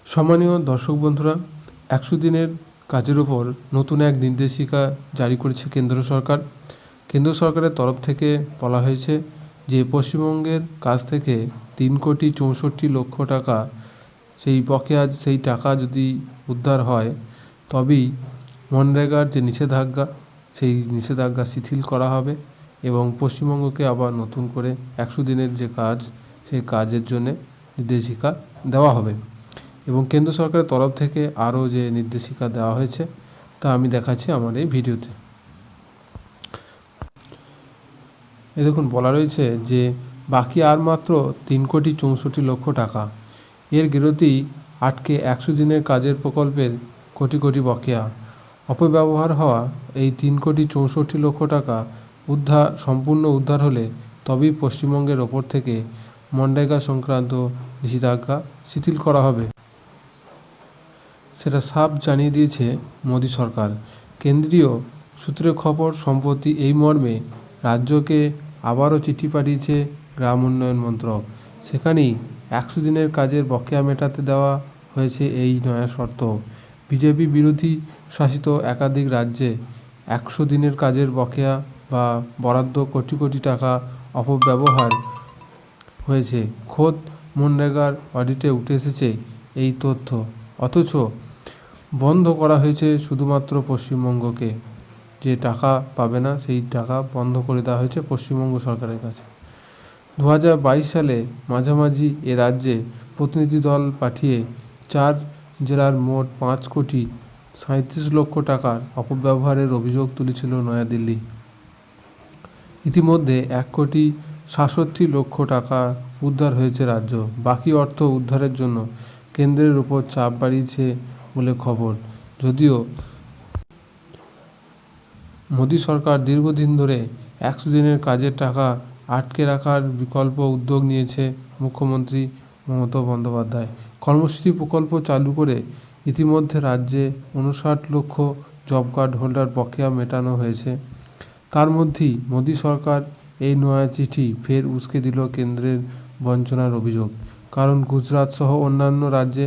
সম্মানীয় দর্শক বন্ধুরা, ১০০ দিনের কাজের ওপর নতুন এক নির্দেশিকা জারি করেছে কেন্দ্র সরকার। কেন্দ্র সরকারের তরফ থেকে বলা হয়েছে যে পশ্চিমবঙ্গের কাছ থেকে ৩,৬৪,০০,০০০ টাকা সেই বকেয়া সেই টাকা যদি উদ্ধার হয় তবেই মনরেগার যে নিষেধাজ্ঞা সেই নিষেধাজ্ঞা শিথিল করা হবে এবং পশ্চিমবঙ্গকে আবার নতুন করে ১০০ দিনের যে কাজ সেই কাজের জন্য নির্দেশিকা দেওয়া হবে। এবং কেন্দ্র সরকারের তরফ থেকে আরও যে নির্দেশিকা দেওয়া হয়েছে তা আমি দেখাচ্ছি আমার এই ভিডিওতে। এই দেখুন, বলা রয়েছে যে বাকি আর মাত্র ৩,৬৪,০০,০০০ টাকা। এর গেরোতেই আটকে ১০০ দিনের কাজের প্রকল্পের কোটি কোটি বকেয়া। অপব্যবহার হওয়া এই ৩,৬৪,০০,০০০ টাকা সম্পূর্ণ উদ্ধার হলে তবেই পশ্চিমবঙ্গের ওপর থেকে মনরেগা সংক্রান্ত নিষেধাজ্ঞা শিথিল করা হবে, সেটা সাফ জানিয়ে দিয়েছে মোদী সরকার। কেন্দ্রীয় সূত্রের খবর, সম্প্রতি এই মর্মে রাজ্যকে আবারও চিঠি পাঠিয়েছে গ্রাম উন্নয়ন মন্ত্রক। সেখানেই ১০০ দিনের কাজের বকেয়া মেটাতে দেওয়া হয়েছে এই নয়া শর্ত। বিজেপি বিরোধী শাসিত একাধিক রাজ্যে ১০০ দিনের কাজের বকেয়া বা বরাদ্দ কোটি কোটি টাকা অপব্যবহার হয়েছে। খোদ মনরেগার অডিটে উঠে এসেছে এই তথ্য। অথচ বন্ধ করা হয়েছে শুধুমাত্র পশ্চিমবঙ্গকে, যে টাকা পাবে না সেই টাকা বন্ধ করে দেওয়া হয়েছে পশ্চিমবঙ্গ সরকারের কাছে। ২০২২ সালে মাঝামাঝি এ রাজ্যে প্রতিনিধি দল পাঠিয়ে ৪ জেলার মোট ৫,৩৭,০০,০০০ টাকার অপব্যবহারের অভিযোগ তুলেছিল নয়াদিল্লি। ইতিমধ্যে ১,৬৭,০০,০০০ টাকা উদ্ধার হয়েছে রাজ্য। বাকি অর্থ উদ্ধারের জন্য কেন্দ্রের উপর চাপ বাড়িয়েছে বলে খবর। যদিও মোদী সরকার দীর্ঘদিন ধরে ১০০ দিনের কাজের টাকা আটকে রাখার বিকল্প উদ্যোগ নিয়েছে মুখ্যমন্ত্রী মমতা বন্দ্যোপাধ্যায়। কর্মশ্রী প্রকল্প চালু করে ইতিমধ্যে রাজ্যে ৫৯ লক্ষ জব কার্ড হোল্ডার বকেয়া মেটানো হয়েছে। তার মধ্যেই মোদী সরকার এই নয়া চিঠি ফের উস্কে দিল কেন্দ্রের বঞ্চনার অভিযোগ। কারণ গুজরাট সহ অন্যান্য রাজ্যে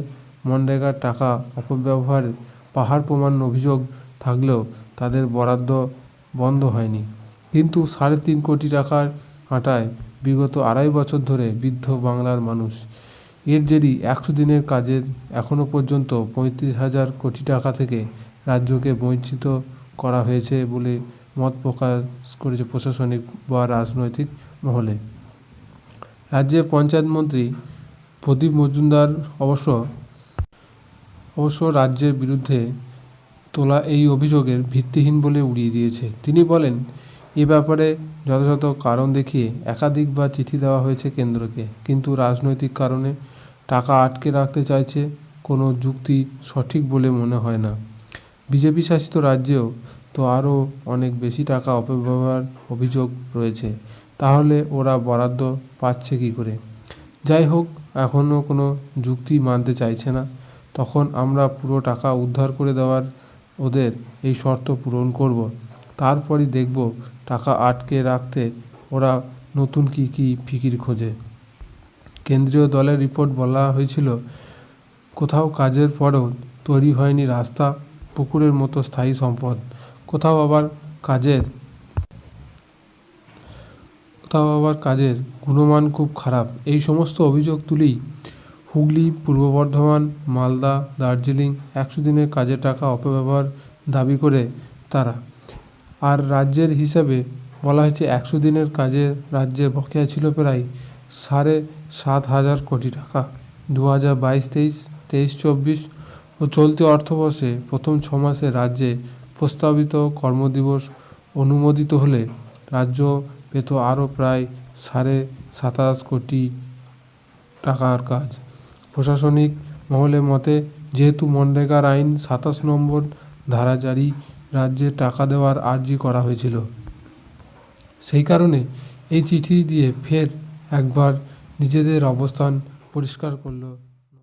মনরেগার টাকা অপব্যবহারের পাহাড় প্রমাণ অভিযোগ থাকলেও তাদের বরাদ্দ বন্ধ হয়নি। কিন্তু ৩.৫ কোটি টাকার কাঁটায় বিগত ২.৫ বছর ধরে বিদ্ধ বাংলার মানুষ। এর জেরেই ১০০ দিনের কাজের এখনও পর্যন্ত ৩৫,০০০ কোটি টাকা থেকে রাজ্যকে বঞ্চিত করা হয়েছে বলে মত প্রকাশ করেছে প্রশাসনিক বা রাজনৈতিক মহলে। রাজ্যের পঞ্চায়েত মন্ত্রী প্রদীপ মজুমদার অবশ্য রাজ্যের বিরুদ্ধে তোলা এই অভিযোগের ভিত্তিহীন বলে উড়িয়ে দিয়েছে। তিনি বলেন, এ ব্যাপারে যথাযথ কারণ দেখিয়ে একাধিকবার চিঠি দেওয়া হয়েছে কেন্দ্রকে, কিন্তু রাজনৈতিক কারণে টাকা আটকে রাখতে চাইছে কোনো যুক্তি সঠিক বলে মনে হয় না। বিজেপি শাসিত রাজ্যেও তো আরও অনেক বেশি টাকা অপব্যবহার অভিযোগ রয়েছে, তাহলে ওরা বরাদ্দ পাচ্ছে কী করে? যাই হোক, এখনও কোনো যুক্তি মানতে চাইছে না। তখন আমরা পুরো টাকা উদ্ধার করে দেওয়ার ওদের এই শর্ত পূরণ করব, তারপরই দেখব টাকা আটকে রাখতে ওরা নতুন কী ফিকির খোঁজে। কেন্দ্রীয় দলের রিপোর্ট বলা হয়েছিল, কোথাও কাজের পরেও তৈরি হয়নি রাস্তা, পুকুরের মতো স্থায়ী সম্পদ। কোথাও আবার কাজের গুণমান খুব খারাপ। এই সমস্ত অভিযোগ তুলেই হুগলি, পূর্ব বর্ধমান, মালদা, দার্জিলিং ১০০ দিনের কাজের টাকা অপব্যবহার দাবি করে তারা। আর রাজ্যের হিসাবে বলা হয়েছে ১০০ দিনের কাজের রাজ্যে বকেয়া ছিল প্রায় ৭,৫০০ কোটি টাকা। ২০২২-২৩, ২৩-২৪ ও চলতি অর্থবর্ষে প্রথম ৬ মাসে রাজ্যে প্রস্তাবিত কর্মদিবস অনুমোদিত হলে রাজ্য পেত আরও প্রায় ২৭,৫০ কোটি টাকার কাজ। প্রশাসনিক মহলের মতে, যেহেতু মনরেগার আইন ২৭ নম্বর ধারা জারি রাজ্যে টাকা দেওয়ার আর্জি করা হয়েছিল, সেই কারণে এই চিঠি দিয়ে ফের একবার নিজেদের অবস্থান পরিষ্কার করল